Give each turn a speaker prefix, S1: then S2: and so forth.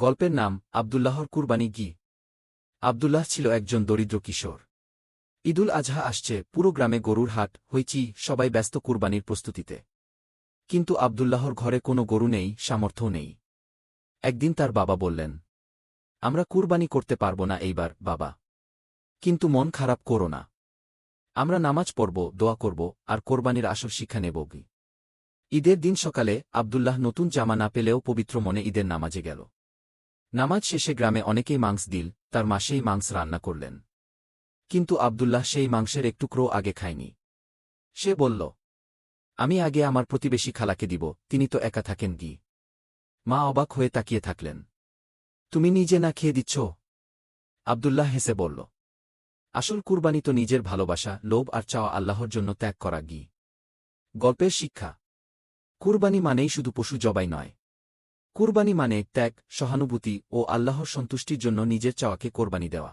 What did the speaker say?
S1: গল্পের নাম আব্দুল্লাহর কুরবানি গি। আব্দুল্লাহ ছিল একজন দরিদ্র কিশোর। ঈদুল আজহা আসছে, পুরো গ্রামে গরুর হাট, হইচি, সবাই ব্যস্ত কুরবানির প্রস্তুতিতে। কিন্তু আব্দুল্লাহর ঘরে কোনো গরু নেই, সামর্থ্যও নেই। একদিন তার বাবা বললেন, আমরা কুরবানি করতে পারব না এইবার, বাবা। কিন্তু মন খারাপ করো না। আমরা নামাজ পড়ব, দোয়া করব, আর কোরবানির আসল শিক্ষা নেব। ঈদের দিন সকালে আব্দুল্লাহ নতুন জামা না পেলেও পবিত্র মনে ঈদের নামাজে গেল। নামাজ শেষে গ্রামে অনেকেই মাংস দিল, তার মা সেই মাংস রান্না করলেন। কিন্তু আব্দুল্লাহ সেই মাংসের এক টুকরো আগে খায়নি। সে বলল, আমি আগে আমার প্রতিবেশী খালাকে দিব, তিনি তো একা থাকেন গি। মা অবাক হয়ে তাকিয়ে থাকলেন। তুমি নিজে না খেয়ে দিচ্ছ? আব্দুল্লাহ হেসে বলল, আসল কুরবানি তো নিজের ভালোবাসা, লোভ আর চাওয়া আল্লাহর জন্য ত্যাগ করা গি। গল্পের শিক্ষা: কুরবানি মানেই শুধু পশু জবাই নয়। কুরবানি মানে ত্যাগ, সহানুভূতি ও আল্লাহর সন্তুষ্টির জন্য নিজের চাওয়াকে কোরবানি দেওয়া।